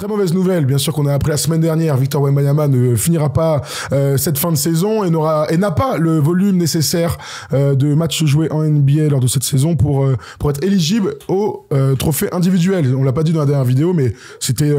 Très mauvaise nouvelle, bien sûr qu'on a appris la semaine dernière, Victor Wembanyama ne finira pas cette fin de saison et n'a pas le volume nécessaire de matchs joués en NBA lors de cette saison pour être éligible au trophée individuel. On l'a pas dit dans la dernière vidéo, mais c'était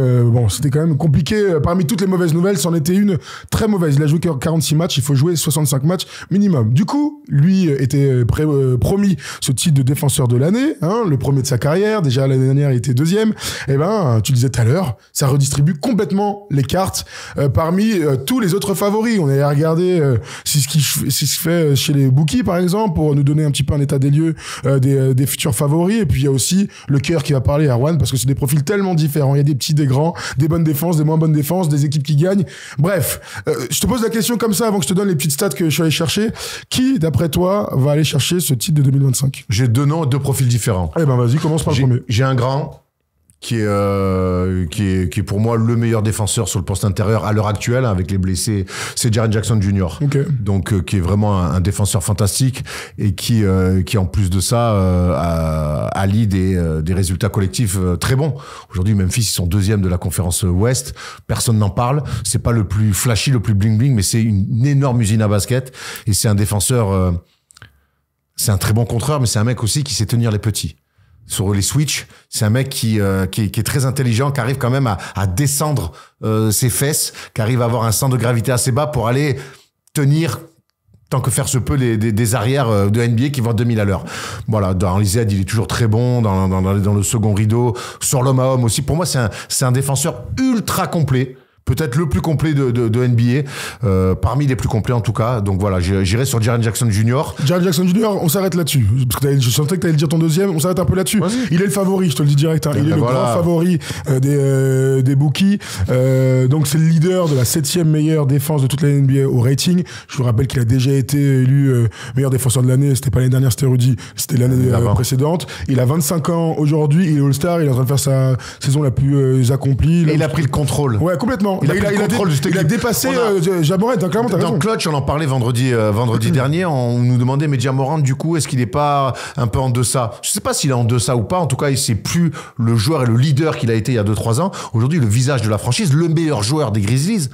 quand même compliqué. Parmi toutes les mauvaises nouvelles, c'en était une très mauvaise. Il a joué 46 matchs, il faut jouer 65 matchs minimum. Du coup, lui était promis ce titre de défenseur de l'année, hein, le premier de sa carrière. Déjà l'année dernière, il était deuxième. Et ben, tu le disais tout à l'heure, ça redistribue complètement les cartes parmi tous les autres favoris. On allait regarder ce qui se fait chez les bookies, par exemple, pour nous donner un petit peu un état des lieux des futurs favoris. Et puis, il y a aussi le cœur qui va parler, Erwan, parce que c'est des profils tellement différents. Il y a des petits, des grands, des bonnes défenses, des moins bonnes défenses, des équipes qui gagnent. Bref, je te pose la question comme ça, avant que je te donne les petites stats que je suis allé chercher. Qui, d'après toi, va aller chercher ce titre de 2025 ? J'ai deux noms, deux profils différents. Eh ben, vas-y, commence par le premier. J'ai un grand qui est pour moi le meilleur défenseur sur le poste intérieur à l'heure actuelle, avec les blessés, c'est Jaren Jackson Jr. Okay. Donc qui est vraiment un défenseur fantastique et qui en plus de ça allie des résultats collectifs très bons. Aujourd'hui, Memphis, ils sont deuxième de la conférence Ouest, personne n'en parle, c'est pas le plus flashy, le plus bling bling, mais c'est une énorme usine à basket et c'est un défenseur, c'est un très bon contreur, mais c'est un mec aussi qui sait tenir les petits. Sur les switches, c'est un mec qui est très intelligent, qui arrive quand même à descendre ses fesses, qui arrive à avoir un centre de gravité assez bas pour aller tenir, tant que faire se peut, des arrières de NBA qui vont à 2000 à l'heure. Voilà, dans les aides, il est toujours très bon, dans le second rideau, sur l'homme à homme aussi. Pour moi, c'est un défenseur ultra complet. Peut-être le plus complet de NBA, parmi les plus complets en tout cas. Donc voilà, j'irai sur Jaren Jackson Jr. Jaren Jackson Jr., on s'arrête là-dessus. Parce que je sentais que tu allais dire ton deuxième, on s'arrête un peu là-dessus. Il est le favori, je te le dis direct. Hein. Il est le grand favori des bookies. Donc c'est le leader de la 7e meilleure défense de toute la NBA au rating. Je vous rappelle qu'il a déjà été élu meilleur défenseur de l'année. C'était pas l'année dernière, c'était Rudy. C'était l'année précédente. Il a 25 ans aujourd'hui, il est All-Star, il est en train de faire sa saison la plus accomplie. Et il a pris le contrôle. Ouais, complètement. Il a dépassé Ja Morant, hein, clairement, t'as raison. Dans Clutch, on en parlait vendredi dernier, on nous demandait, mais Ja Morant, du coup, est-ce qu'il n'est pas un peu en deçà ? Je sais pas s'il est en deçà ou pas, en tout cas, c'est plus le joueur et le leader qu'il a été il y a 2-3 ans. Aujourd'hui, le visage de la franchise, le meilleur joueur des Grizzlies,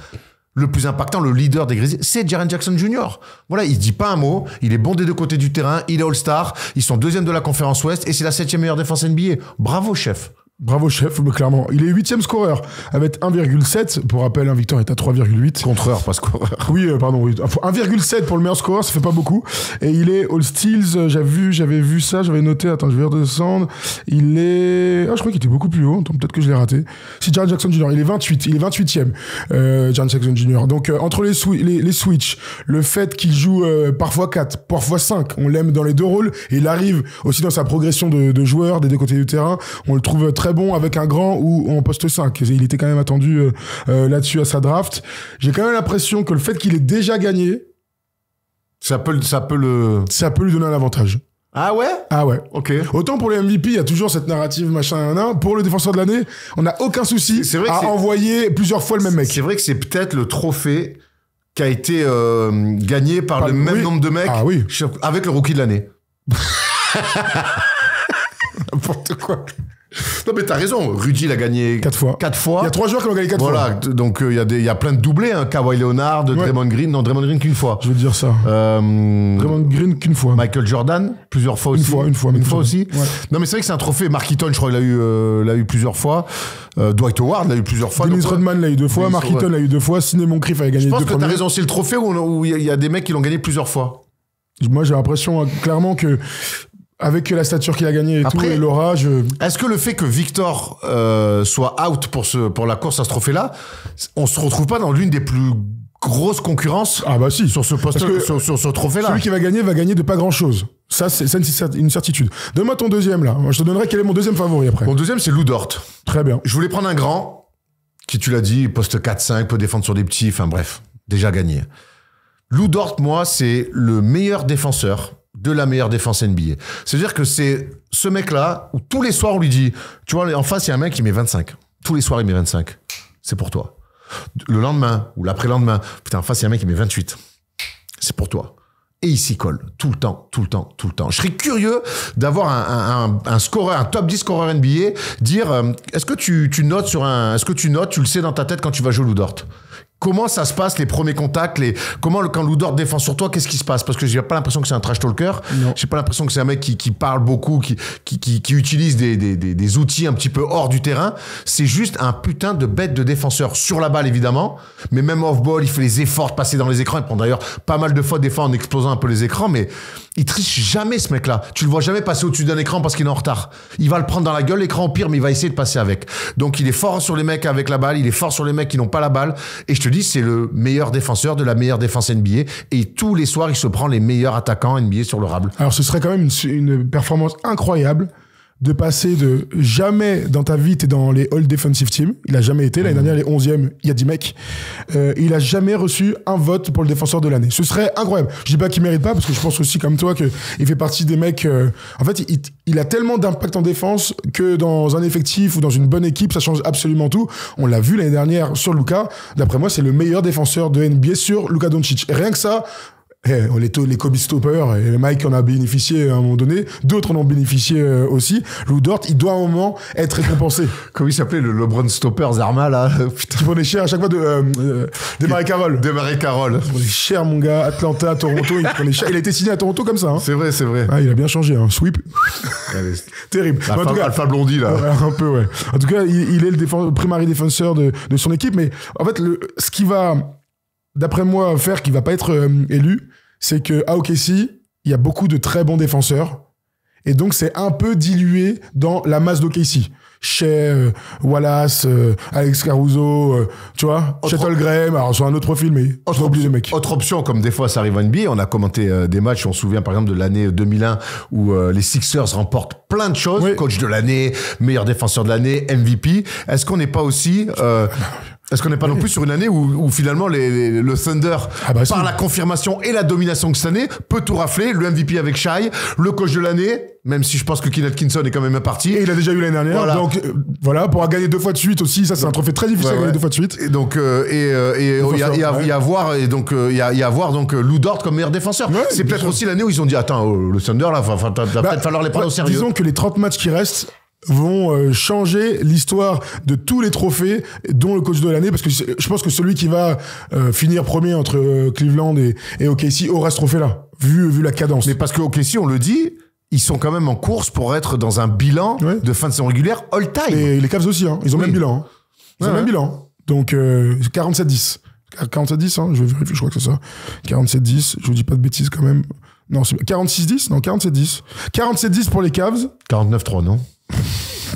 le plus impactant, le leader des Grizzlies, c'est Jaren Jackson Jr. Voilà, il dit pas un mot, il est bon des deux côtés du terrain, il est All-Star, ils sont deuxième de la conférence Ouest et c'est la 7e meilleure défense NBA. Bravo, chef. Bravo chef, clairement. Il est 8e scoreur avec 1,7. Pour rappel, un Victor est à 3,8. Contreur, pas scoreur. Oui, pardon. Oui. 1,7 pour le meilleur scoreur, ça fait pas beaucoup. Et il est All Steals. J'avais vu ça, j'avais noté. Attends, je vais redescendre. Il est... je crois qu'il était beaucoup plus haut. Attends, peut-être que je l'ai raté. C'est Jaren Jackson Jr. Il est 28. Il est 28e. Jaren Jackson Jr. Donc, entre les switches, le fait qu'il joue parfois 4, parfois 5, on l'aime dans les deux rôles. Et il arrive aussi dans sa progression de joueur des deux côtés du terrain. On le trouve très bon avec un grand ou en poste 5. Il était quand même attendu là-dessus à sa draft. J'ai quand même l'impression que le fait qu'il ait déjà gagné, ça peut lui donner un avantage. Ah ouais ? Ah ouais. Ok. Autant pour les MVP, il y a toujours cette narrative machin. Pour le défenseur de l'année, on n'a aucun souci à envoyer plusieurs fois le même mec. C'est vrai que c'est peut-être le trophée qui a été gagné par le même nombre de mecs avec le rookie de l'année. N'importe quoi. Non mais t'as raison, Rudy l'a gagné 4 fois. Il y a 3 joueurs qui l'ont gagné 4 fois. Voilà, donc il y a plein de doublés, hein. Kawhi Leonard, Draymond Green, non Draymond Green qu'une fois. Je veux dire ça. Draymond Green qu'une fois. Michael Jordan, plusieurs fois aussi. Une fois aussi. Ouais. Non mais c'est vrai que c'est un trophée. Mark Eaton, je crois, il l'a eu plusieurs fois. Dwight Howard l'a eu plusieurs fois. Dennis Rodman l'a eu 2 fois. Mark Eaton l'a eu 2 fois. Sidney Moncrief a gagné 2 premiers. Je pense que t'as raison, c'est le trophée où il y a des mecs qui l'ont gagné plusieurs fois. Moi j'ai l'impression clairement que avec la stature qu'il a gagnée et tout, et l'aura, Est-ce que le fait que Victor soit out pour la course à ce trophée-là, on se retrouve pas dans l'une des plus grosses concurrences sur ce poste, sur ce trophée-là? Celui qui va gagner de pas grand-chose. Ça, c'est une certitude. Donne-moi ton deuxième, là. Je te donnerai quel est mon deuxième favori après. Mon deuxième, c'est Lou Dort. Très bien. Je voulais prendre un grand, qui, tu l'as dit, poste 4-5, peut défendre sur des petits, enfin bref, déjà gagné. Lou Dort, moi, c'est le meilleur défenseur de la meilleure défense NBA. C'est-à-dire que c'est ce mec-là, où tous les soirs, on lui dit, tu vois, en face, il y a un mec qui met 25. Tous les soirs, il met 25. C'est pour toi. Le lendemain, ou l'après-lendemain, putain, en face, il y a un mec qui met 28. C'est pour toi. et il s'y colle tout le temps. Je serais curieux d'avoir un scoreur, un top 10 scoreur NBA, dire est-ce que tu notes tu le sais dans ta tête quand tu vas jouer Lou Dort? Comment ça se passe, les premiers contacts, quand Lou Dort défend sur toi, qu'est-ce qui se passe? Parce que j'ai pas l'impression que c'est un trash talker. Non. J'ai pas l'impression que c'est un mec qui parle beaucoup, qui utilise des outils un petit peu hors du terrain. C'est juste un putain de bête de défenseur. Sur la balle, évidemment. Mais même off-ball, il fait les efforts de passer dans les écrans. Il prend d'ailleurs pas mal de fois, des fois, en explosant un peu les écrans, mais il triche jamais, ce mec-là. Tu le vois jamais passer au-dessus d'un écran parce qu'il est en retard. Il va le prendre dans la gueule, l'écran au pire, mais il va essayer de passer avec. Donc, il est fort sur les mecs avec la balle. Il est fort sur les mecs qui n'ont pas la balle. Et je te dis, c'est le meilleur défenseur de la meilleure défense NBA. Et tous les soirs, il se prend les meilleurs attaquants NBA sur le rable. Alors, ce serait quand même une performance incroyable de passer de jamais dans ta vie, t'es dans les All Defensive Team. Il a jamais été. L'année dernière, les 11e, il y a 10 mecs. Il a jamais reçu un vote pour le défenseur de l'année. Ce serait incroyable. Je dis pas qu'il mérite pas, parce que je pense aussi, comme toi, qu'il fait partie des mecs, en fait, il a tellement d'impact en défense que dans un effectif ou dans une bonne équipe, ça change absolument tout. On l'a vu l'année dernière sur Luka. D'après moi, c'est le meilleur défenseur de NBA sur Luka Doncic. Et rien que ça, les Kobe Stoppers, et Mike en a bénéficié à un moment donné, d'autres en ont bénéficié aussi. Lou Dort, il doit à un moment être récompensé. Comment il s'appelait, le LeBron Stopper Zarma, là? Putain. Tu prenais cher à chaque fois Desmarais Carroll. Desmarais Carroll. Il prenait cher, mon gars. Atlanta, Toronto, il prenait cher. Il a été signé à Toronto comme ça. Hein. C'est vrai. Ah, il a bien changé, hein. Sweep. Terrible. Alpha Blondie, là. Ouais, un peu, ouais. En tout cas, il est le primary défenseur de son équipe, mais en fait, ce qui va, d'après moi, faire qu'il va pas être élu, c'est qu'à OKC, il y a beaucoup de très bons défenseurs. Et donc, c'est un peu dilué dans la masse d'OKC. Shea, Wallace, Alex Caruso, tu vois, Chet Graham, alors sur un autre profil, mais autre oublié les mecs. Autre option, comme des fois ça arrive en NBA, on a commenté des matchs, on se souvient par exemple de l'année 2001 où les Sixers remportent plein de choses, oui. Coach de l'année, meilleur défenseur de l'année, MVP. Est-ce qu'on n'est pas aussi... Est-ce qu'on n'est pas non plus sur une année où finalement le Thunder, par la confirmation et la domination de cette année, peut tout rafler, le MVP avec Shai, le coach de l'année, même si je pense que Keith Atkinson est quand même parti. Et il a déjà eu l'année dernière, voilà. Donc voilà, pour gagner 2 fois de suite aussi, ça c'est un trophée très difficile à gagner 2 fois de suite. Et donc il y a à voir donc Lou Dort comme meilleur défenseur. Ouais, c'est peut-être aussi l'année où ils ont dit attends, le Thunder là, va peut-être falloir les prendre au sérieux. Disons que les 30 matchs qui restent vont changer l'histoire de tous les trophées, dont le coach de l'année, parce que je pense que celui qui va finir premier entre Cleveland et OKC aura ce trophée-là, vu la cadence. Mais parce que OKC, on le dit, ils sont quand même en course pour être dans un bilan de fin de saison régulière all-time. Et les Cavs aussi, hein. Ils ont le même bilan. Hein. Ils ont le même bilan. Donc 47-10. 47-10, hein, je vérifie, je crois que c'est ça. 47-10, je vous dis pas de bêtises quand même. Non, c'est 46-10 Non, 47-10. 47-10 pour les Cavs. 49-3, non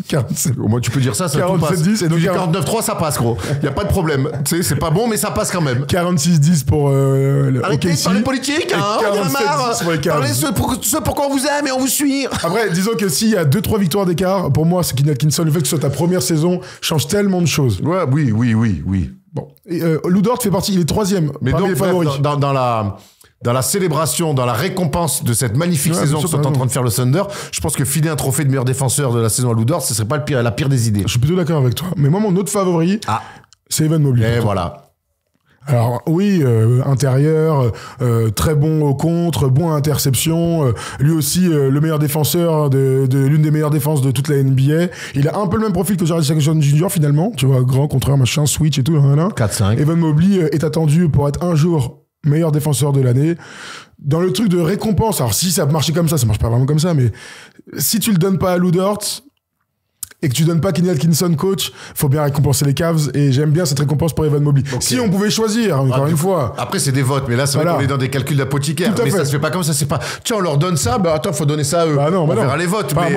47. Au moins, tu peux dire ça 47-10 et donc 49-3, ça passe, gros. Y a pas de problème. Tu sais, c'est pas bon, mais ça passe quand même. 46-10 pour arrêtez de parler politique, hein, on en a marre. Parlez ce pourquoi on vous aime et on vous suit. Après, disons que s'il y a 2-3 victoires d'écart, pour moi, c'est Keith Atkinson. Le fait que ce soit ta première saison change tellement de choses. Ouais, oui. Bon. Et Lou Dort fait partie, il est 3e. Mais donc, les favoris. Dans la célébration, dans la récompense de cette magnifique saison que sont en train de faire le Thunder, je pense que filer un trophée de meilleur défenseur de la saison à Lou Dort, ce serait pas la pire des idées. Je suis plutôt d'accord avec toi. Mais moi, mon autre favori, c'est Evan Mobley. Et voilà. Alors oui, intérieur, très bon au contre, bon à interception, lui aussi le meilleur défenseur de l'une des meilleures défenses de toute la NBA. Il a un peu le même profil que Jared Jackson Jr. finalement, tu vois, grand contreur, machin, switch et tout. 4-5. Evan Mobley est attendu pour être un jour meilleur défenseur de l'année. Dans le truc de récompense, alors si ça marchait comme ça marche pas vraiment comme ça, mais si tu le donnes pas à Lou Dort et que tu donnes pas Kenny Atkinson coach, faut bien récompenser les Cavs, et j'aime bien cette récompense pour Evan Mobley. Okay. Si on pouvait choisir, encore une fois. Après, c'est des votes, mais là, c'est vrai qu'on est dans des calculs d'apothicaire. Mais ça se fait pas comme ça, c'est pas, tiens, on leur donne ça, bah attends, faut donner ça à eux. On verra les votes. Mais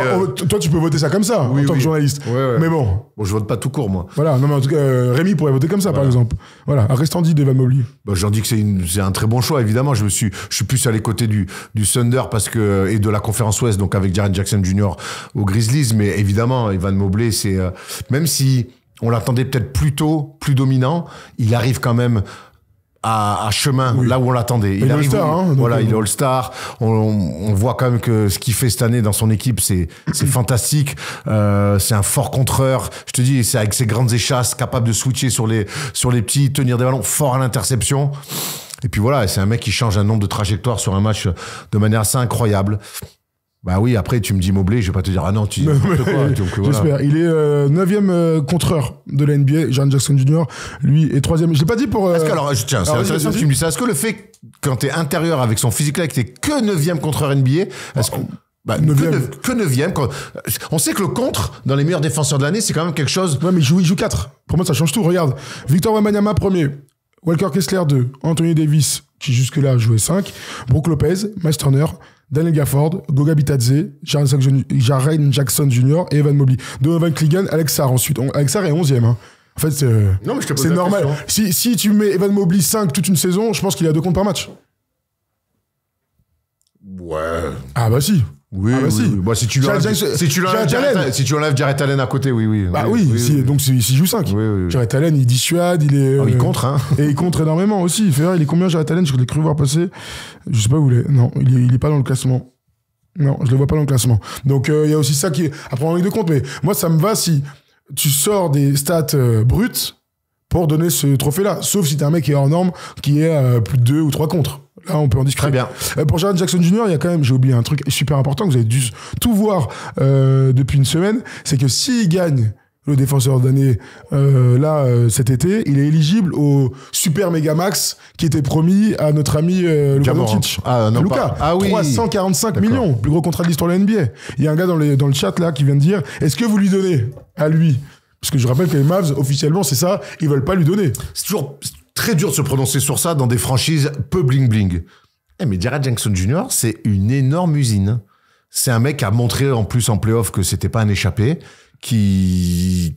toi, tu peux voter ça comme ça, en tant que journaliste. Ouais. Mais bon. Bon, je vote pas tout court, moi. Voilà, non, mais en tout cas, Rémi pourrait voter comme ça, par exemple. Voilà, restant dit d'Evan Mobley. Bah, j'en dis que c'est un très bon choix, évidemment. Je suis plus allé côté du Thunder et de la conférence Ouest, donc avec Jaren Jackson Jr. aux Grizzlies, mais évidemment, Evan Mobley, c'est, même si on l'attendait peut-être plus tôt, plus dominant, il arrive quand même à chemin, là où on l'attendait. Il arrive, il est All-Star. On voit quand même que ce qu'il fait cette année dans son équipe, c'est fantastique. C'est un fort contreur. Je te dis, c'est avec ses grandes échasses, capable de switcher sur les petits, tenir des ballons, fort à l'interception. Et puis voilà, c'est un mec qui change un nombre de trajectoires sur un match de manière assez incroyable. Bah oui, après tu me dis Mobley, je vais pas te dire ah non, tu dis n'importe quoi. Donc, voilà. J'espère. Il est 9e contreur de la NBA, Jaren Jackson Jr. Lui est 3e. Je l'ai pas dit pour... Est-ce que, alors, tiens, c'est intéressant que tu me dis ça. Est-ce que le fait, quand t'es intérieur avec son physique-là, que t'es que 9e contreur NBA, est-ce que... Bah, 9e. Que 9e. On sait que le contre, dans les meilleurs défenseurs de l'année, c'est quand même quelque chose... Ouais, mais il joue 4. Pour moi, ça change tout. Regarde. Victor Wembanyama, 1er. Walker Kessler, 2. Anthony Davis, qui jusque-là a joué 5. Brook Lopez, Miles Turner, Daniel Gafford, Goga Bitadze, Jaren Jackson Jr. et Evan Mobley. Donovan Clegan, Alex Sarr ensuite. Alex Sarr est 11e. Hein. En fait, c'est normal. Si tu mets Evan Mobley 5 toute une saison, je pense qu'il a 2 comptes par match. Ouais. Ah bah si. Oui, ah bah oui, si. Bah, si tu enlèves Jarrett Allen à côté, oui. Bah oui. Donc s'il joue 5. Oui. Jarrett Allen, il dissuade, il est... il contre, hein. Et il contre énormément aussi. Il est combien, Jarrett Allen? Je l'ai cru voir passer. Je sais pas où il est. Non, il est pas dans le classement. Non, je le vois pas dans le classement. Donc il y a aussi ça qui est à prendre en ligne de compte. Mais moi, ça me va si tu sors des stats brutes pour donner ce trophée-là. Sauf si t'es un mec qui est hors norme, qui est plus de 2 ou 3 contre. Là, on peut en discuter. Très bien. Pour Jaren Jackson Jr., il y a quand même, j'ai oublié un truc super important que vous avez dû tout voir depuis une semaine, c'est que s'il gagne le défenseur d'année cet été, il est éligible au super méga max qui était promis à notre ami Luka Doncic. Luka, 345 millions, plus gros contrat de l'histoire de la NBA. Il y a un gars dans le chat là qui vient de dire, est-ce que vous lui donnez à lui? Parce que je rappelle que les Mavs, officiellement, c'est ça, ils veulent pas lui donner. C'est toujours très dur de se prononcer sur ça dans des franchises peu bling-bling. Mais Jaren Jackson Jr., c'est une énorme usine. C'est un mec qui a montré en plus en play-off que c'était pas un échappé, qui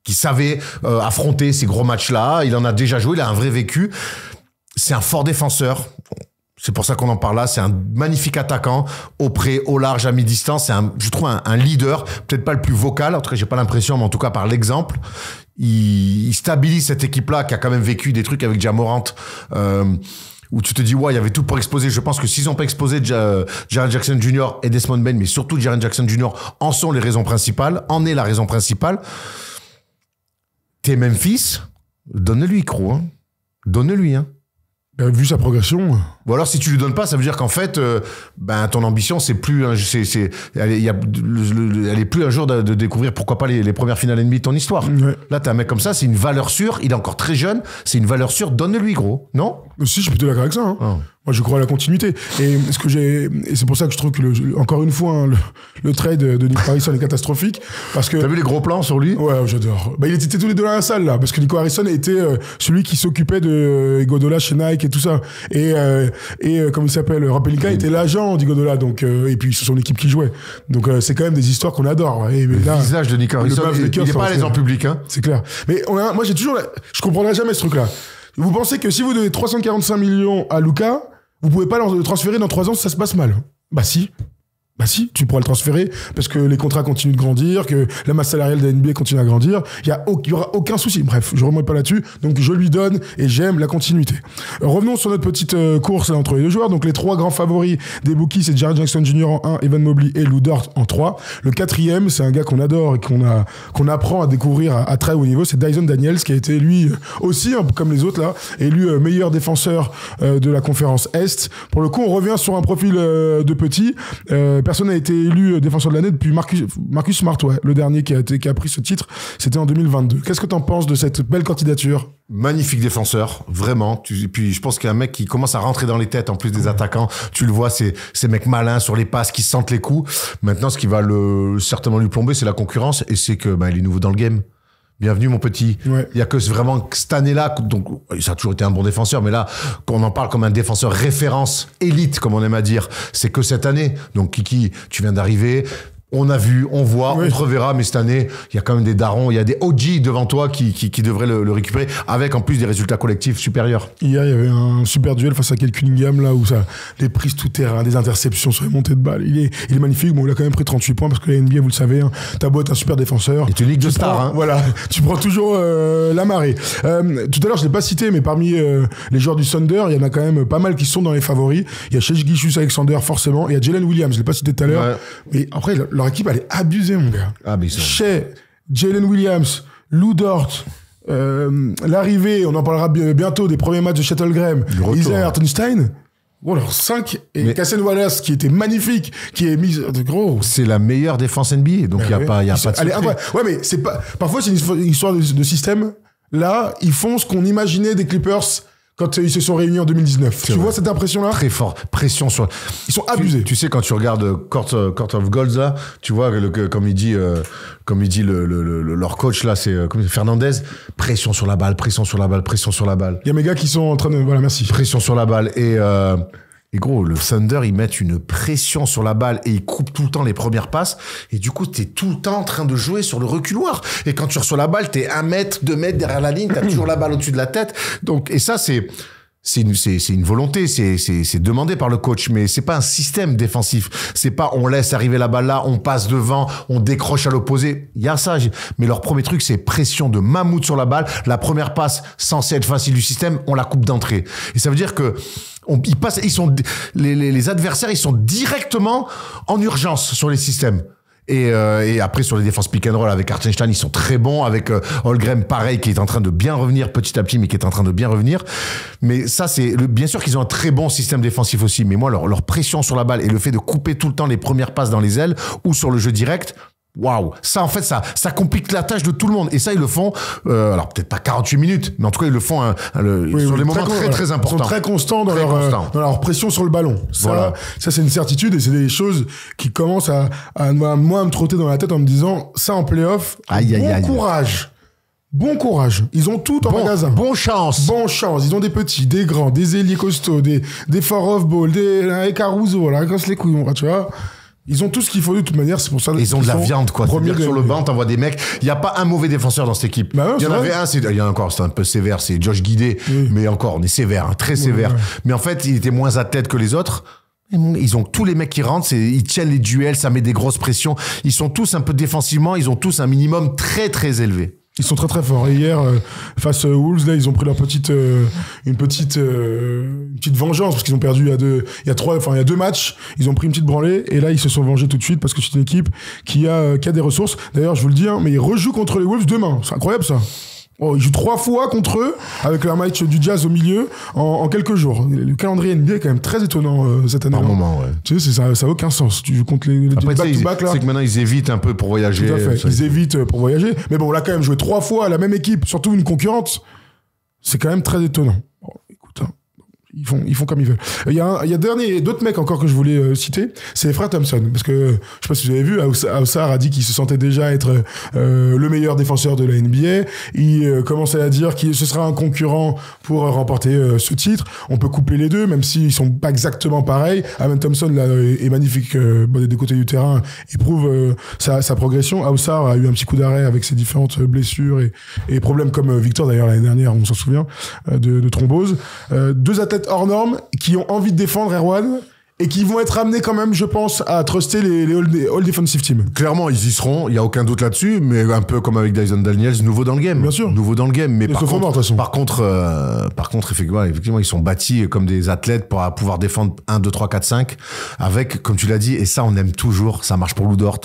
savait affronter ces gros matchs-là. Il en a déjà joué, il a un vrai vécu. C'est un fort défenseur. C'est pour ça qu'on en parle là. C'est un magnifique attaquant, au près, au large, à mi-distance. C'est je trouve un leader, peut-être pas le plus vocal. En tout cas, j'ai pas l'impression, mais en tout cas par l'exemple. Il stabilise cette équipe-là qui a quand même vécu des trucs avec Ja Morant, où tu te dis, ouais, il y avait tout pour exposer. Je pense que s'ils n'ont pas exposé Jaren Jackson Jr. et Desmond Bane, mais surtout Jaren Jackson Jr. en sont les raisons principales, en est la raison principale. T'es Memphis, donne-lui, Crow, hein. Donne-lui, hein. Vu sa progression. Ou alors si tu lui donnes pas, ça veut dire qu'en fait, ton ambition c'est plus, elle est plus un jour de découvrir pourquoi pas les premières finales NBA de ton histoire. Ouais. Là t'as un mec comme ça, c'est une valeur sûre. Il est encore très jeune, c'est une valeur sûre. Donne-lui, gros, non? Si, je suis plutôt d'accord avec ça. Hein. Oh. Moi, je crois à la continuité. Et c'est pour ça que je trouve que encore une fois, hein, le trade de Nico Harrison est catastrophique. Parce que. T'as vu les gros plans sur lui? Ouais, j'adore. Bah, ils étaient tous les deux dans la salle, là. Parce que Nico Harrison était celui qui s'occupait de Iguodala chez Nike et tout ça. Et comme il s'appelle, Rapelika était l'agent d'Iguodala. Donc, et puis, ce sont l'équipe qui jouait. Donc, c'est quand même des histoires qu'on adore. Et, le visage de Nico Harrison, il n'est pas à l'aise en public, hein. C'est clair. Mais moi, j'ai toujours. Je comprendrai jamais ce truc-là. Vous pensez que si vous donnez 345 millions à Luka, vous pouvez pas le transférer dans 3 ans si ça se passe mal? Bah si. Bah si, tu pourras le transférer parce que les contrats continuent de grandir, que la masse salariale de la NBA continue à grandir. Il y aura aucun souci. Bref, je ne remonte pas là-dessus. Donc je lui donne et j'aime la continuité. Revenons sur notre petite course là, entre les deux joueurs. Donc les 3 grands favoris des bookies, c'est Jaren Jackson Jr. en 1, Evan Mobley et Lou Dort en 3. Le 4e, c'est un gars qu'on adore et qu'on apprend à découvrir à très haut niveau, c'est Dyson Daniels qui a été lui aussi, hein, comme les autres là, élu meilleur défenseur de la conférence Est. Pour le coup, on revient sur un profil de petit. Personne n'a été élu défenseur de l'année depuis Marcus Smart, ouais, le dernier qui a pris ce titre, c'était en 2022. Qu'est-ce que t'en penses de cette belle candidature? Magnifique défenseur, vraiment. Et puis je pense qu'il y a un mec qui commence à rentrer dans les têtes en plus des attaquants. Tu le vois, ces mecs malins sur les passes qui sentent les coups. Maintenant, ce qui va certainement lui plomber, c'est la concurrence et c'est que il est nouveau dans le game. Bienvenue, mon petit. Ouais. Il y a que vraiment cette année-là, donc ça a toujours été un bon défenseur, mais là, quand on en parle comme un défenseur référence, élite, comme on aime à dire, c'est que cette année. Donc, Kiki, tu viens d'arriver. On a vu, on voit, oui. On te reverra, mais cette année, il y a quand même des darons, il y a des OG devant toi qui devraient le récupérer, avec en plus des résultats collectifs supérieurs. Hier, il y avait un super duel face à Kate Cunningham, là, où les prises tout terrain, des interceptions sur les montées de balles. Il est magnifique. Bon, il a quand même pris 38 points, parce que la NBA, vous le savez, hein, t'as beau être un super défenseur. Et tu ligue de stars, hein. Voilà. Tu prends toujours la marée. Tout à l'heure, je l'ai pas cité, mais parmi les joueurs du Thunder, il y en a quand même pas mal qui sont dans les favoris. Il y a Shai Gilgeous-Alexander, forcément. Il y a Jalen Williams, je l'ai pas cité tout à l'heure. Ouais. Mais après, leur équipe, elle est abusée, mon gars. Ah, mais Shai, Jalen Williams, Lou Dort, L'arrivée, on en parlera bientôt, des premiers matchs de Shuttlegram, Isaiah Hartenstein. Bon, alors 5 et Cassian Wallace qui était magnifique, qui est mise de gros. C'est la meilleure défense NBA, donc il y a pas de secret. Ouais, mais c'est pas. Parfois c'est une histoire de système. Là, ils font ce qu'on imaginait des Clippers quand ils se sont réunis en 2019. Tu vois cette impression-là? Très fort. Pression sur. Ils sont abusés. Tu sais, quand tu regardes Court of Gold, là, tu vois, comme il dit leur coach, là, c'est Fernandez. Pression sur la balle, pression sur la balle, pression sur la balle. Il y a mes gars qui sont en train de. Voilà, merci. Pression sur la balle. Et gros, le Thunder, ils mettent une pression sur la balle et ils coupent tout le temps les premières passes. Et du coup, t'es tout le temps en train de jouer sur le reculoir. Et quand tu reçois la balle, t'es 1 mètre, 2 mètres derrière la ligne, t'as toujours la balle au-dessus de la tête. Donc, et ça, c'est une volonté, c'est demandé par le coach, mais c'est pas un système défensif. C'est pas on laisse arriver la balle là, on passe devant, on décroche à l'opposé. Il y a ça, mais leur premier truc, c'est pression de mammouth sur la balle. La première passe, censée être facile du système, on la coupe d'entrée. Et ça veut dire que les adversaires, ils sont directement en urgence sur les systèmes. Et après, sur les défenses pick and roll avec Hartenstein, ils sont très bons. Avec Holmgren, pareil, qui est en train de bien revenir petit à petit, mais qui est en train de bien revenir. Mais ça, bien sûr qu'ils ont un très bon système défensif aussi. Mais moi, leur pression sur la balle et le fait de couper tout le temps les premières passes dans les ailes ou sur le jeu direct, waouh, ça en fait ça complique la tâche de tout le monde et ça ils le font alors peut-être pas 48 minutes mais en tout cas ils le font sur des moments très importants. Ils sont très constants dans leur pression sur le ballon. Ça c'est une certitude et c'est des choses qui commencent à moi me trotter dans la tête en me disant ça en play-off. Bon courage. Ils ont tout en magasin. Bonne chance. Ils ont des petits, des grands, des ailiers costauds, des far off ball, des Caruso, là, casse les couilles, tu vois. Ils ont tout ce qu'il faut de toute manière, c'est pour ça. Ils ont de la viande, quoi. C'est-à-dire que sur le banc, t'envoies des mecs. Il n'y a pas un mauvais défenseur dans cette équipe. Bah ouais, il y en avait un, il y en a encore, c'est un peu sévère, c'est Josh Giddey. Mais encore, on est sévère, très sévère. Mais en fait, il était moins athlète que les autres. Ils ont tous les mecs qui rentrent, ils tiennent les duels, ça met des grosses pressions. Ils sont tous un peu défensivement, ils ont tous un minimum très très élevé. Ils sont très très forts. Et hier, face aux Wolves, là, ils ont pris leur petite vengeance parce qu'ils ont perdu il y a 2 matchs. Ils ont pris une petite branlée et là, ils se sont vengés tout de suite parce que c'est une équipe qui a des ressources. D'ailleurs, je vous le dis, mais ils rejouent contre les Wolves demain. C'est incroyable ça. Oh, ils jouent 3 fois contre eux avec leur match du Jazz au milieu en quelques jours. Le calendrier NBA est quand même très étonnant cette année. Par moment, ouais. Tu sais, ça a aucun sens. Tu joues contre les back-to-back là. C'est que maintenant ils évitent un peu pour voyager. Tout à fait. Ils évitent pour voyager. Mais bon, là quand même jouer 3 fois à la même équipe, surtout une concurrente, c'est quand même très étonnant. Bon, écoute, ils font comme ils veulent. Il y a d'autres mecs encore que je voulais citer, c'est les frères Thompson, parce que je sais pas si vous avez vu, Ausar a dit qu'il se sentait déjà être le meilleur défenseur de la NBA. Il commençait à dire que ce sera un concurrent pour remporter ce titre. On peut coupler les deux, même s'ils sont pas exactement pareils. Amen Thompson là est magnifique des côtés du terrain, il prouve sa progression. Ausar a eu un petit coup d'arrêt avec ses différentes blessures et problèmes comme Victor d'ailleurs l'année dernière, on s'en souvient, de thrombose. 2 athlètes hors normes qui ont envie de défendre Erwan et qui vont être amenés quand même, je pense, à truster les all defensive teams. Clairement, ils y seront, il y a aucun doute là-dessus, mais un peu comme avec Dyson Daniels, nouveau dans le game. Bien sûr. Nouveau dans le game, mais par contre, effectivement, ils sont bâtis comme des athlètes pour pouvoir défendre 1, 2, 3, 4, 5 avec, comme tu l'as dit, et ça on aime toujours, ça marche pour Lou Dort,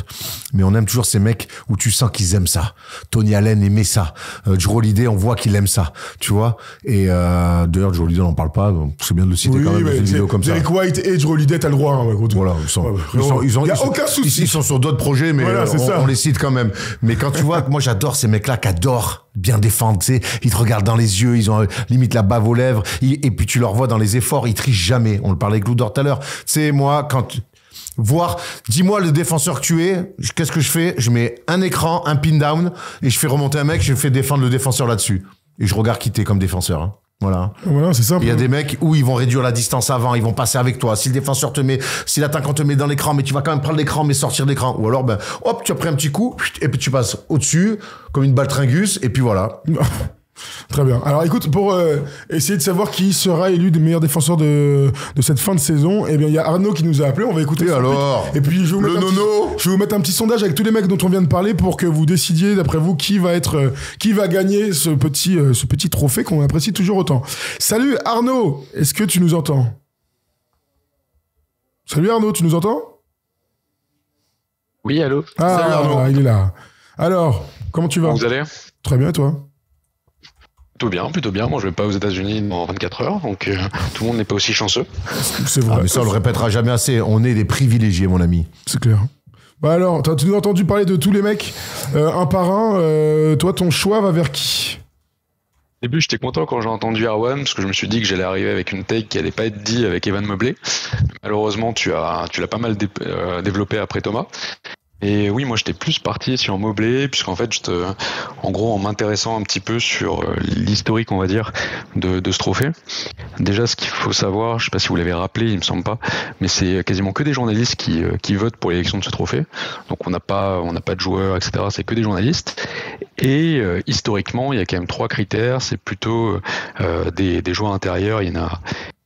mais on aime toujours ces mecs où tu sens qu'ils aiment ça. Tony Allen aimait ça. Drew Holiday, on voit qu'il aime ça, tu vois. Et d'ailleurs, Drew Holiday, on n'en parle pas, donc c'est bien de le citer quand même dans une vidéo comme ça. Derek White et Drew Holiday, t'as le droit. Voilà, il y a aucun souci. Ils sont sur d'autres projets, mais voilà, on les cite quand même. Mais quand tu vois, moi j'adore ces mecs-là qui adorent bien défendre, tu sais, ils te regardent dans les yeux, ils ont limite la bave aux lèvres, et puis tu leur vois dans les efforts, ils trichent jamais. On le parlait avec Lou Dort tout à l'heure. Tu sais, moi, dis-moi le défenseur que tu es, qu'est-ce que je fais? Je mets un écran, un pin down, et je fais remonter un mec, je fais défendre le défenseur là-dessus. Et je regarde qui t'es comme défenseur, hein. Voilà, c'est simple. Il y a des mecs où ils vont réduire la distance avant, ils vont passer avec toi. Si l'attaquant te met dans l'écran, mais tu vas quand même prendre l'écran, mais sortir l'écran. Ou alors, hop, tu as pris un petit coup, et puis tu passes au-dessus, comme une baltringus, et puis voilà. Très bien. Alors écoute, pour essayer de savoir qui sera élu des meilleurs défenseurs de cette fin de saison, eh bien il y a Arnaud qui nous a appelé, on va écouter. Et alors et puis je vais vous mettre un petit sondage avec tous les mecs dont on vient de parler pour que vous décidiez d'après vous qui va gagner ce petit trophée qu'on apprécie toujours autant. Salut Arnaud, est-ce que tu nous entends? Salut Arnaud, tu nous entends? Oui, allô. Ah, salut Arnaud. Il est là. Alors, comment tu vas? Comment vous allez? Très bien, toi? Plutôt bien, plutôt bien. Moi, je vais pas aux États-Unis dans 24 heures, donc tout le monde n'est pas aussi chanceux. C'est vrai. Mais ça, on le répétera jamais assez. On est des privilégiés, mon ami. C'est clair. Bah alors, tu nous as entendu parler de tous les mecs, un par un. Toi, ton choix va vers qui? Au début, j'étais content quand j'ai entendu Arwan, parce que je me suis dit que j'allais arriver avec une take qui allait pas être dit avec Evan Mobley. Malheureusement, tu l'as pas mal développé après Thomas. Et oui, moi j'étais plus parti sur Mobley, puisqu'en fait, en gros, en m'intéressant un petit peu sur l'historique, on va dire, de ce trophée. Déjà, ce qu'il faut savoir, je sais pas si vous l'avez rappelé, il me semble pas, mais c'est quasiment que des journalistes qui votent pour l'élection de ce trophée. Donc on n'a pas de joueurs, etc. C'est que des journalistes. Et historiquement, il y a quand même 3 critères. C'est plutôt des joueurs intérieurs. Il y en a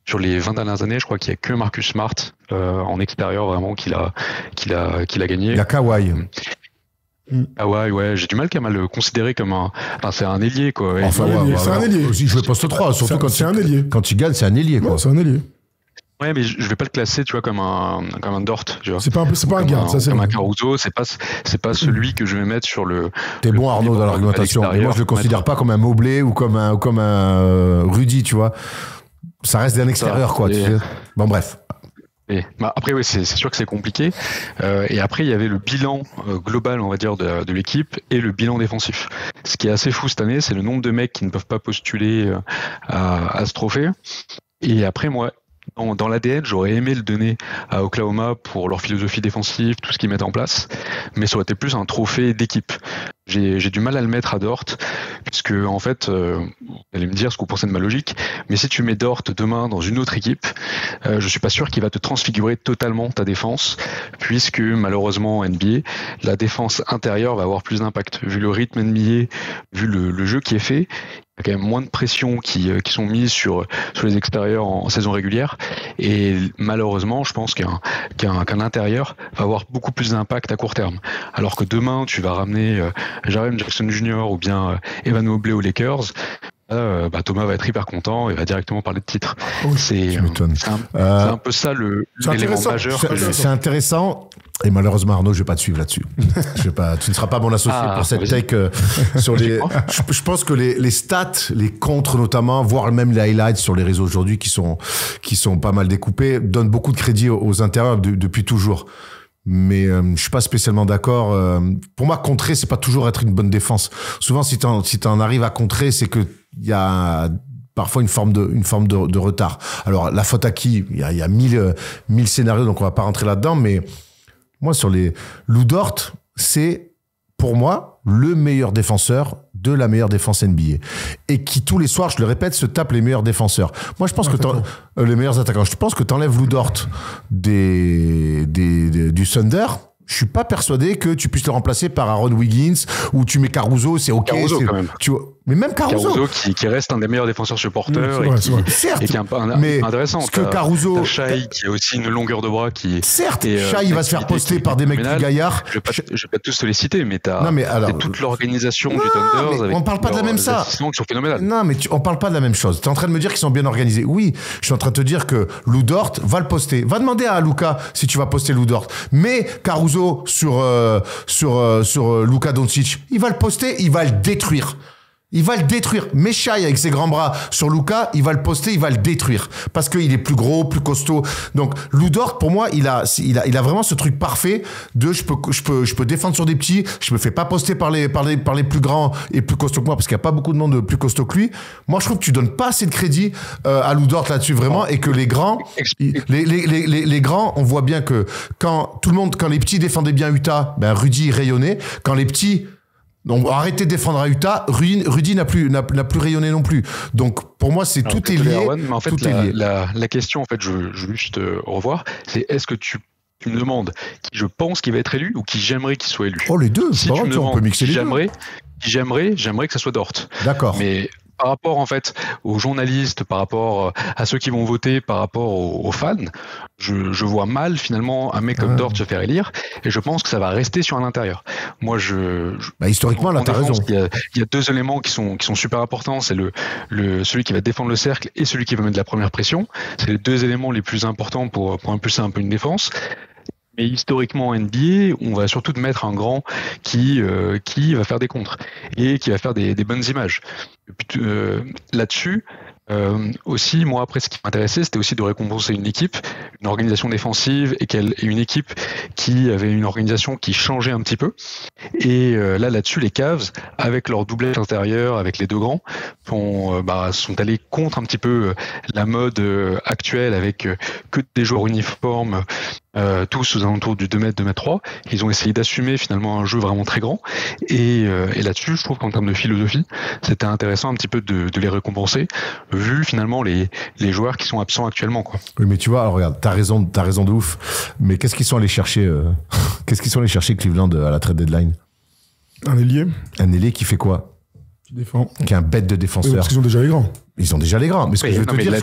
sur les 20 dernières années, je crois qu'il n'y a que Marcus Smart en extérieur vraiment qu'il a gagné. Il y a Kawhi. Kawhi, ouais, j'ai du mal quand même à le considérer comme c'est un ailier, quoi. Ouais. Enfin, c'est un ailier. Aussi jouer poste 3, surtout c'est un ailier. Quand il gagne, c'est un ailier, quoi. Ouais, c'est un ailier. Ouais, mais je vais pas le classer, tu vois, comme un Dort, tu vois. C'est pas un garde, ça c'est comme un Caruso, c'est pas celui que je vais mettre sur le. T'es bon, Arnaud, dans l'argumentation. Mais moi, je le considère pas comme un Mobley ou comme un Rudy, tu vois. Ça reste d'un extérieur, quoi. Tu sais. Bon, bref. Après, oui, c'est sûr que c'est compliqué. Et après, il y avait le bilan global, on va dire, de l'équipe et le bilan défensif. Ce qui est assez fou cette année, c'est le nombre de mecs qui ne peuvent pas postuler à ce trophée. Et après, moi, dans l'ADN, j'aurais aimé le donner à Oklahoma pour leur philosophie défensive, tout ce qu'ils mettent en place, mais ça aurait été plus un trophée d'équipe. J'ai du mal à le mettre à Dort, puisque en fait, vous allez me dire ce que vous pensez de ma logique, mais si tu mets Dort demain dans une autre équipe, je suis pas sûr qu'il va te transfigurer totalement ta défense, puisque malheureusement en NBA, la défense intérieure va avoir plus d'impact. Vu le rythme NBA, vu le jeu qui est fait, il y a quand même moins de pression qui sont mises sur les extérieurs en saison régulière, et malheureusement je pense qu'un intérieur va avoir beaucoup plus d'impact à court terme, alors que demain tu vas ramener Jaren Jackson Jr. ou bien Evan Mobley aux Lakers, Thomas va être hyper content et va directement parler de titre. C'est un peu ça l'élément majeur. C'est intéressant. Et malheureusement, Arnaud, je vais pas te suivre là-dessus. Tu ne seras pas mon associé pour cette take sur les. Je pense que les stats, les contres notamment, voire même les highlights sur les réseaux aujourd'hui qui sont pas mal découpés, donnent beaucoup de crédit aux intérieurs depuis toujours. Mais je suis pas spécialement d'accord. Pour moi, contrer, c'est pas toujours être une bonne défense. Souvent, si t'en arrives à contrer, c'est que il y a parfois une forme de retard. Alors, la faute à qui? Il y a 1000 scénarios, donc on va pas rentrer là-dedans, mais moi, sur Lou Dort, c'est, pour moi, le meilleur défenseur de la meilleure défense NBA. Et qui, tous les soirs, je le répète, se tape les meilleurs défenseurs. Moi, je pense les meilleurs attaquants. Je pense que t'enlèves Lou Dort du Thunder. Je suis pas persuadé que tu puisses le remplacer par Aaron Wiggins ou tu mets Caruso, c'est ok. Caruso, quand même. Tu vois, mais même Caruso qui reste un des meilleurs défenseurs supporters et qui est un peu intéressant. Ce que Caruso, Shai qui a aussi une longueur de bras qui. Certes, Shai il va se faire poster par des mecs plus gaillards. Je vais pas tous te les citer, mais t'as toute l'organisation du Thunder. On parle pas de la même ça. Qui sont phénoménales. Non, mais on parle pas de la même chose. T'es en train de me dire qu'ils sont bien organisés. Oui, je suis en train de te dire que Lou Dort va le poster. Va demander à Luka si tu vas poster Lou Dort. Mais Caruso sur Luka Doncic, il va le poster, il va le détruire. Il va le détruire. Mais Shai, avec ses grands bras sur Luka, il va le poster, il va le détruire. Parce qu'il est plus gros, plus costaud. Donc, Lou Dort, pour moi, il a vraiment ce truc parfait de je peux défendre sur des petits, je me fais pas poster par les plus grands et plus costauds que moi, parce qu'il y a pas beaucoup de monde plus costaud que lui. Moi, je trouve que tu donnes pas assez de crédit à Lou Dort là-dessus, vraiment, et que les grands, les grands, on voit bien que quand les petits défendaient bien Utah, Rudy rayonnait. Quand les petits arrêtez de défendre à Utah, Rudy n'a plus rayonné non plus. Donc pour moi, tout est lié. Mais en fait, la question, en fait, je veux juste revoir, c'est est-ce que tu me demandes qui je pense qu'il va être élu ou qui j'aimerais qu'il soit élu? Oh, les deux. Si tu me demandes on peut mixer les deux. J'aimerais que ça soit Dort. D'accord. Mais par rapport en fait aux journalistes, par rapport à ceux qui vont voter, par rapport aux fans, je vois mal finalement un mec comme Dort se faire élire, et je pense que ça va rester sur un intérieur. Moi, historiquement, là, t'as raison. Il y a deux éléments qui sont super importants, c'est celui qui va défendre le cercle et celui qui va mettre de la première pression. C'est les deux éléments les plus importants pour impulser un peu une défense. Mais historiquement en NBA, on va surtout te mettre un grand qui va faire des contres et qui va faire des bonnes images. Là-dessus, aussi, moi après, ce qui m'intéressait, c'était aussi de récompenser une équipe, une organisation défensive et une équipe qui avait une organisation qui changeait un petit peu. Et là-dessus, les Cavs, avec leur doublette intérieur, avec les deux grands, sont allés contre un petit peu la mode actuelle avec que des joueurs uniformes, tous aux alentours du 2 mètres, 2 mètres 3. Ils ont essayé d'assumer finalement un jeu vraiment très grand. Et là-dessus, je trouve qu'en termes de philosophie, c'était intéressant un petit peu de les récompenser, vu finalement les joueurs qui sont absents actuellement, quoi. Oui, mais tu vois, alors regarde, t'as raison de ouf. Mais qu'est-ce qu'ils sont allés chercher Cleveland à la trade deadline? Un ailier. Un ailier qui fait quoi? Qui défend. Qui est un bête de défenseur. Parce qu'ils ont déjà les grands. Ils ont déjà les grands. Mais ce que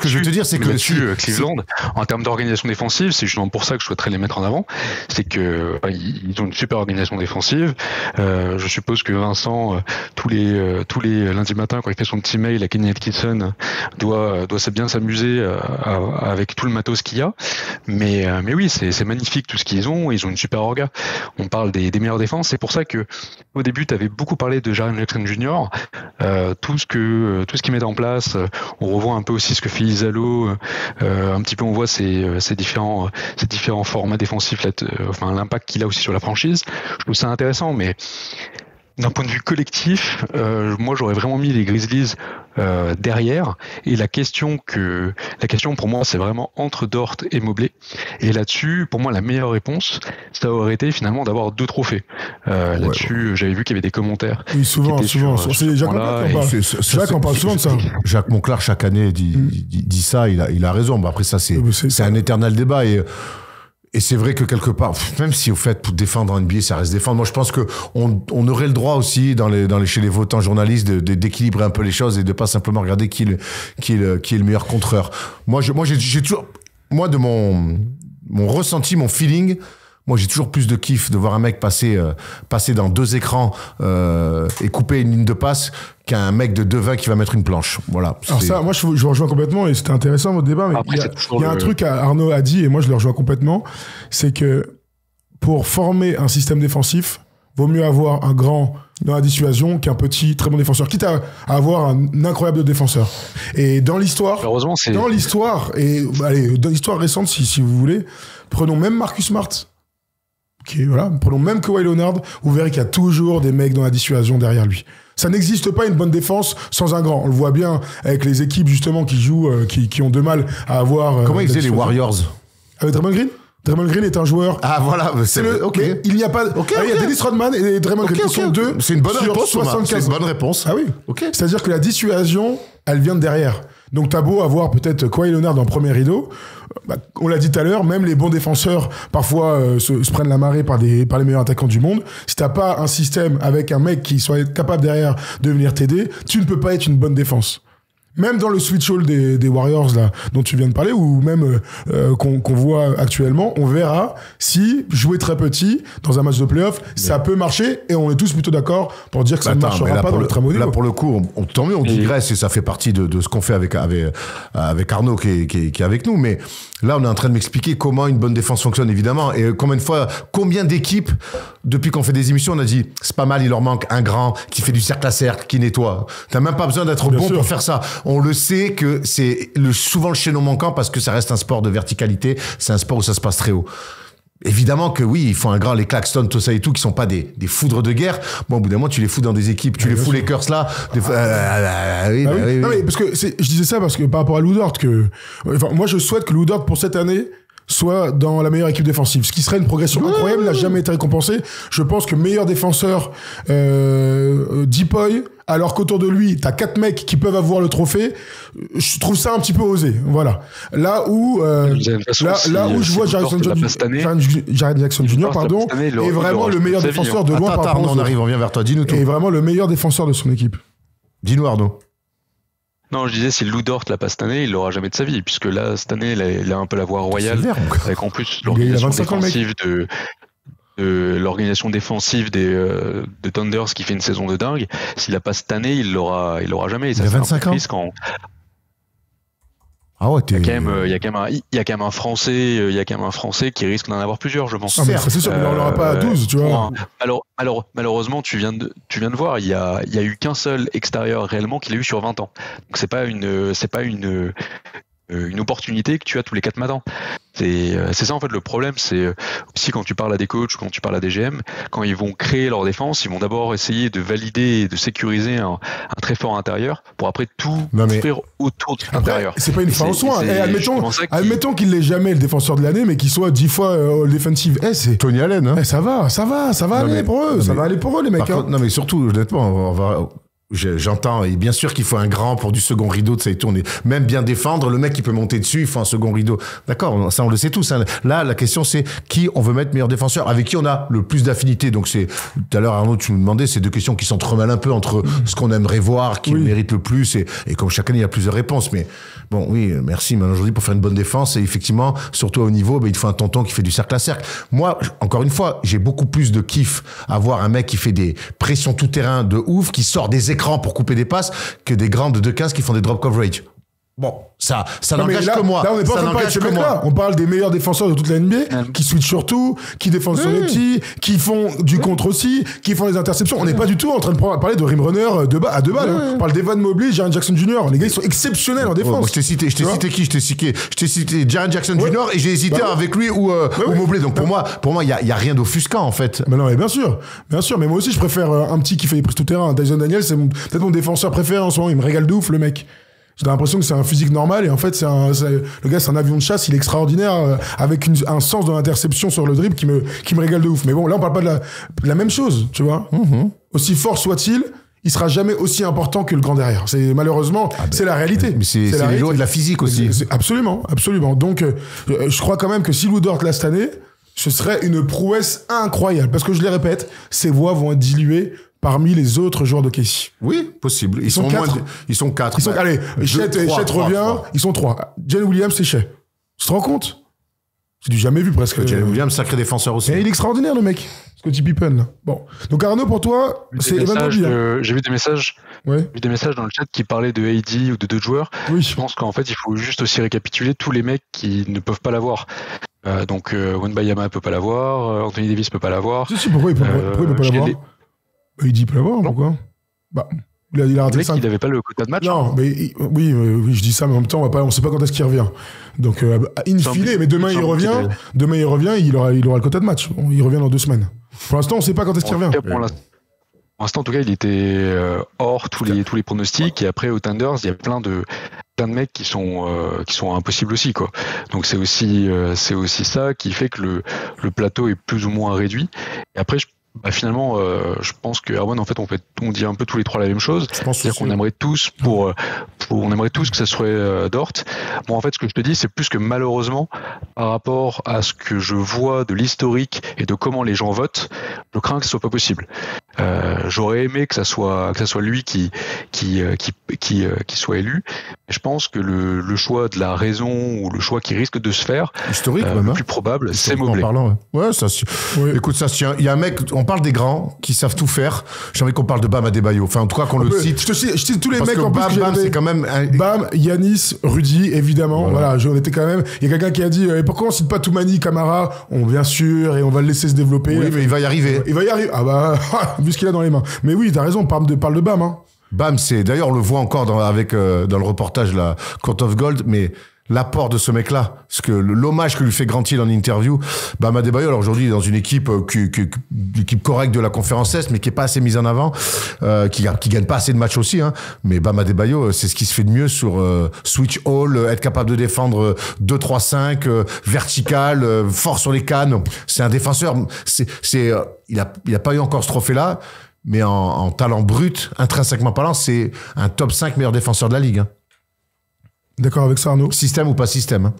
je veux te dire, c'est que Cleveland, en termes d'organisation défensive, c'est justement pour ça que je souhaiterais les mettre en avant. C'est que ils ont une super organisation défensive. Je suppose que Vincent, tous les lundis matins, quand il fait son petit mail à Kenny Atkinson, doit bien s'amuser avec tout le matos qu'il y a. Mais oui, c'est magnifique tout ce qu'ils ont. Ils ont une super orga. On parle des meilleures défenses. C'est pour ça que au début, tu avais beaucoup parlé de Jaren Jackson Jr. Tout ce qu'ils mettent en place. On revoit un peu aussi ce que fait Isalo, un petit peu on voit ces différents formats défensifs, l'impact qu'il a aussi sur la franchise. Je trouve ça intéressant, mais d'un point de vue collectif, moi j'aurais vraiment mis les Grizzlies derrière. Et la question pour moi, c'est vraiment entre Dort et Mobley. Et là-dessus, pour moi, la meilleure réponse, ça aurait été finalement d'avoir 2 trophées. Là-dessus, j'avais vu qu'il y avait des commentaires. Oui, souvent. C'est Jacques en parle souvent de ça. Jacques Monclar, chaque année, dit ça. Il a raison. Après, ça, c'est un éternel débat. Et c'est vrai que quelque part, même si au fait pour défendre en NBA, ça reste défendre. Moi, je pense que on aurait le droit aussi chez les votants journalistes d'équilibrer un peu les choses et de pas simplement regarder qui est le meilleur contreur. Moi, j'ai toujours, de mon ressenti, mon feeling. Moi, j'ai toujours plus de kiff de voir un mec passer dans 2 écrans et couper une ligne de passe qu'un mec de 2,20 qui va mettre une planche. Voilà. Alors ça, moi, je rejoins complètement et c'était intéressant votre débat. Mais après, il y a un truc Arnaud a dit et moi, je le rejoins complètement, c'est que pour former un système défensif, vaut mieux avoir un grand dans la dissuasion qu'un petit très bon défenseur, quitte à avoir un incroyable défenseur. Et dans l'histoire, dans l'histoire récente, si vous voulez, prenons même Marcus Smart. Prenons même Kawhi Leonard, vous verrez qu'il y a toujours des mecs dans la dissuasion derrière lui. Ça n'existe pas une bonne défense sans un grand. On le voit bien avec les équipes justement qui jouent, qui ont de mal à avoir. Comment ils faisaient les Warriors avec Draymond Green? Draymond Green est un joueur. Ah voilà, ok. Il n'y a pas. Il y a Dennis Rodman et Draymond Green. Ils sont 2. C'est une bonne réponse. 75. C'est une bonne réponse. Ah oui. Ok. C'est-à-dire que la dissuasion, elle vient de derrière. Donc t'as beau avoir peut-être Kawhi Leonard en premier rideau, on l'a dit tout à l'heure, même les bons défenseurs parfois se prennent la marée par les meilleurs attaquants du monde. Si t'as pas un système avec un mec qui soit capable derrière de venir t'aider, tu ne peux pas être une bonne défense. Même dans le switch hall des Warriors là dont tu viens de parler, ou même qu'on voit actuellement, on verra si jouer très petit dans un match de playoff, ça peut marcher, et on est tous plutôt d'accord pour dire que ça ne marchera pas dans le très mauvais niveau. Là pour le coup, tant mieux, on digresse et ça fait partie de ce qu'on fait avec Arnaud qui est avec nous, mais là on est en train de m'expliquer comment une bonne défense fonctionne évidemment, et combien d'équipes depuis qu'on fait des émissions on a dit c'est pas mal, il leur manque un grand qui fait du cercle à cercle, qui nettoie. T'as même pas besoin d'être bon pour faire ça. On le sait que c'est souvent le chaînon manquant parce que ça reste un sport de verticalité, c'est un sport où ça se passe très haut. Évidemment que oui, il faut un grand, les Claxton, tout ça et tout, qui sont pas des foudres de guerre. Bon, au bout d'un moment, tu les fous dans des équipes, tu les fous les Lakers là. Oui. Non, mais parce que je disais ça parce que par rapport à Lou Dort, moi je souhaite que Lou Dort pour cette année soit dans la meilleure équipe défensive, ce qui serait une progression incroyable, n'a jamais été récompensé. Je pense que meilleur défenseur, Deepoy, alors qu'autour de lui, t'as 4 mecs qui peuvent avoir le trophée. Je trouve ça un petit peu osé. Voilà. Là où je vois Jaren Jackson Jr. est vraiment le meilleur défenseur de loin. On vient vers toi. Dis-nous tout. Et vraiment le meilleur défenseur de son équipe. Dis-nous, Arnaud. Non, je disais, si Lou Dort l'a pas cette année, il l'aura jamais de sa vie, puisque là, cette année, il a un peu la voie royale, avec en plus l'organisation défensive l'organisation défensive de Thunders qui fait une saison de dingue. S'il a pas cette année, il l'aura jamais. Et ça, il a 25 ans. Ah ouais, il y a quand même un Français qui risque d'en avoir plusieurs, je pense. Ah, mais ça, c'est sûr, mais on n'en aura pas 12, tu vois. Malheureusement, tu viens de voir, il y a eu qu'un seul extérieur réellement qu'il a eu sur 20 ans. Donc c'est pas une opportunité que tu as tous les 4 matins. C'est ça en fait le problème, c'est aussi quand tu parles à des coachs, quand tu parles à des GM, quand ils vont créer leur défense, ils vont d'abord essayer de valider et de sécuriser un très fort intérieur pour après tout construire autour de cet intérieur. C'est pas une fin en soi. Admettons qu'il l'ait jamais le défenseur de l'année, mais qu'il soit 10 fois All Defensive. C'est Tony Allen. Hein. Ça va aller pour eux. Ça va aller pour eux, les mecs. Contre, non mais surtout, honnêtement, j'entends, et bien sûr qu'il faut un grand pour du second rideau, de ça et tout, même bien défendre, le mec qui peut monter dessus, il faut un second rideau. D'accord, ça on le sait tous. Hein. Là, la question c'est qui on veut mettre meilleur défenseur, avec qui on a le plus d'affinité. Donc c'est, tout à l'heure Arnaud, tu nous demandais, c'est deux questions qui s'entremêlent un peu entre ce qu'on aimerait voir, qui mérite le plus, et comme chaque année il y a plusieurs réponses. Mais bon, oui, merci. Mais aujourd'hui, pour faire une bonne défense, et effectivement, surtout au niveau, il faut un tonton qui fait du cercle à cercle. Moi, encore une fois, j'ai beaucoup plus de kiff à voir un mec qui fait des pressions tout terrain de ouf, qui sort des écrans pour couper des passes, que des grands de 2-15 qui font des drop coverage. Bon, ça n'engage que moi. Là, on n'est pas en train de parler de ce mec-là. On parle des meilleurs défenseurs de toute la NBA, qui switchent sur tout, qui défendent sur les petits, qui font du contre aussi, qui font les interceptions. On n'est pas du tout en train de parler de rim runner à deux balles. Hein. On parle d'Evan Mobley, Jaren Jackson Jr. Les gars, ils sont exceptionnels en défense. Moi, je t'ai cité qui? Je t'ai cité Jaren Jackson Jr. et j'ai hésité avec lui ou Mobley. Donc pour moi, il y a rien d'offusquant en fait. Mais non, mais bien sûr. Mais moi aussi, je préfère un petit qui fait les prises tout terrain. Dyson Daniels, c'est peut-être mon défenseur préféré en ce moment. Il me régale de ouf, le mec. J'ai l'impression que c'est un physique normal et en fait le gars c'est un avion de chasse, il est extraordinaire avec un sens de l'interception sur le dribble qui me régale de ouf. Mais bon, là on parle pas de la même chose, tu vois. Aussi fort soit-il, il sera jamais aussi important que le grand derrière. C'est malheureusement c'est la réalité. Mais c'est les lois de la physique aussi. Absolument. Donc je crois quand même que si Lou Dort là cette année, ce serait une prouesse incroyable parce que je les répète, ses voix vont être diluées parmi les autres joueurs de KC. Oui, possible. Ils sont 4. Allez, Chet revient, ils sont 3. Jalen Williams, c'est Chet. Tu te rends compte? C'est du jamais vu presque. Jalen Williams, sacré défenseur aussi. Et il est extraordinaire le mec. Scottie Pippen. Là. Bon. Donc Arnaud, pour toi, c'est Evan Mobley. J'ai vu des messages. Ouais. Des messages dans le chat qui parlaient de AD ou de d'autres joueurs. Oui. Je pense qu'en fait, il faut juste aussi récapituler tous les mecs qui ne peuvent pas l'avoir. Donc Wembanyama peut pas l'avoir, Anthony Davis peut pas l'avoir. Si, pourquoi il peut pas l'avoir? Il dit peut l'avoir, pourquoi? Il a raté 5. Il n'avait pas le quota de match. Non, mais oui, je dis ça, mais en même temps, on ne sait pas quand est-ce qu'il revient. Donc, in fine, mais demain il revient, il aura le quota de match. Il revient dans 2 semaines. Pour l'instant, on ne sait pas quand est-ce qu'il revient. Pour l'instant, en tout cas, il était hors tous les pronostics. Et après, aux Thunders, il y a plein de mecs qui sont impossibles aussi, quoi. Donc c'est aussi ça qui fait que le plateau est plus ou moins réduit. Et après, finalement, je pense que Erwan, en fait, on dit un peu tous les trois la même chose. C'est-à-dire qu'on aimerait tous on aimerait tous que ça soit Dort. Moi, en fait, ce que je te dis, c'est plus que malheureusement, par rapport à ce que je vois de l'historique et de comment les gens votent, je crains que ce soit pas possible. J'aurais aimé que ça soit lui qui soit élu. Mais je pense que le choix de la raison ou le choix qui risque de se faire, historique, le plus probable, c'est Mobley. Ouais, ça. Écoute, ça, il y a un mec. On parle des grands qui savent tout faire. J'ai envie qu'on parle de Bam Adebayo. Enfin, en tout cas, qu'on le cite. Je cite tous les parce mecs que en plus. Bam, c'est quand même. Bam, Yanis, Rudy, évidemment. Voilà, on était quand même. Il y a quelqu'un qui a dit pourquoi on cite pas Toumani, Camara? Bien sûr, et on va le laisser se développer. Oui, mais il va y arriver. Vu ce qu'il a dans les mains. Mais oui, t'as raison, parle de Bam. Hein. Bam, c'est. D'ailleurs, on le voit encore dans le reportage, la Court of Gold, mais. L'apport de ce mec-là, parce que l'hommage que lui fait Grant Hill en interview, Bam Adebayo, alors aujourd'hui, il est dans une équipe l'équipe correcte de la conférence Est, mais qui est pas assez mise en avant, qui gagne pas assez de matchs aussi, hein. Mais Bam Adebayo, c'est ce qui se fait de mieux sur switch all, être capable de défendre 2-3-5, vertical, fort sur les cannes. C'est un défenseur. Il a pas eu encore ce trophée-là, mais en talent brut, intrinsèquement parlant, c'est un top 5 meilleur défenseur de la ligue, hein. D'accord avec ça, Arnaud? Système ou pas système, hein?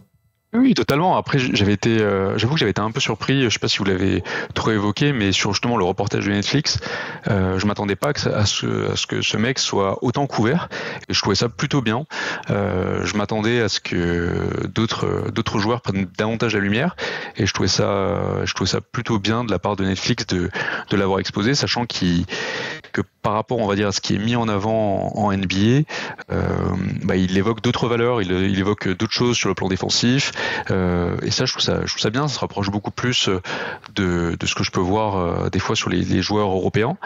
Oui, totalement. Après, j'avoue que j'avais été un peu surpris, je sais pas si vous l'avez trop évoqué, mais sur justement le reportage de Netflix, je m'attendais pas à ce que ce mec soit autant couvert, et je trouvais ça plutôt bien. Je m'attendais à ce que d'autres joueurs prennent davantage la lumière, et je trouvais ça plutôt bien de la part de Netflix de l'avoir exposé, sachant que par rapport, on va dire, à ce qui est mis en avant en NBA, il évoque d'autres valeurs, il évoque d'autres choses sur le plan défensif, et ça, je trouve ça bien. Ça se rapproche beaucoup plus de ce que je peux voir des fois sur les joueurs européens,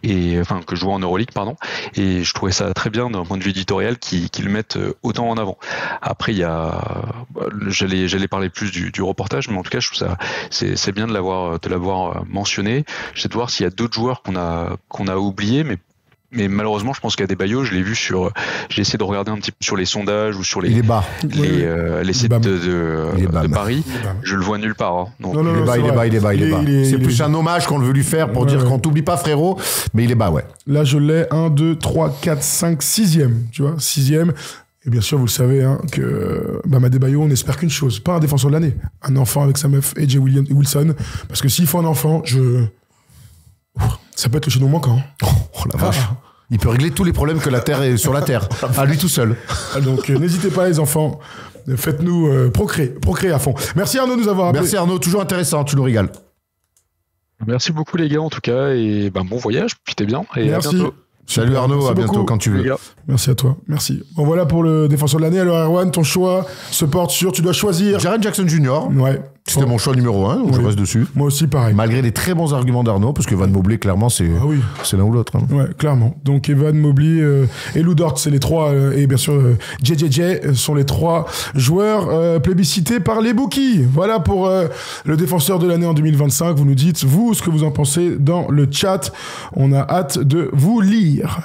que je vois en Euroleague, pardon. Et je trouvais ça très bien d'un point de vue éditorial qu'ils le mettent autant en avant. Après, j'allais parler plus du reportage, mais en tout cas, je trouve ça c'est bien de l'avoir mentionné. J'essaie de voir s'il y a d'autres joueurs qu'on a oubliés, mais malheureusement, je pense qu'Adebayo, j'ai essayé de regarder un petit peu sur les sondages ou sur les sites de Paris. Je le vois nulle part. Hein. Donc, non, il est bas. C'est plus un hommage qu'on veut lui faire pour dire qu'on t'oublie pas, frérot, mais il est bas, ouais. Là, je l'ai 1, 2, 3, 4, 5, 6e, tu vois, 6e. Et bien sûr, vous le savez, hein, que Bam Adebayo, on n'espère qu'une chose, pas un défenseur de l'année, un enfant avec sa meuf, AJ Wilson, parce que s'il faut un enfant, ça peut être le chaînon manquant. Oh la vache. Il peut régler tous les problèmes que la Terre est sur la Terre, à lui tout seul. Donc n'hésitez pas les enfants, faites-nous procréer à fond. Merci Arnaud de nous avoir appelé. Merci Arnaud, toujours intéressant, tu nous régales. Merci beaucoup les gars en tout cas, et bon voyage, profitez bien, et merci. À bientôt. Salut Arnaud, merci à bientôt beaucoup. Quand tu veux. Merci à toi, merci. Bon voilà pour le défenseur de l'année. Alors Erwan, ton choix se porte sur, tu dois choisir... Jaren Jackson Jr. Ouais. C'était mon choix numéro 1, donc je reste dessus. Moi aussi, pareil. Malgré les très bons arguments d'Arnaud, parce que Evan Mobley, clairement, c'est l'un ou l'autre. Hein. Ouais, clairement. Donc Evan Mobley et Lou Dort, c'est les trois, et bien sûr JJJ sont les trois joueurs plébiscités par les bookies. Voilà pour le défenseur de l'année en 2025. Vous nous dites, vous, ce que vous en pensez dans le chat. On a hâte de vous lire.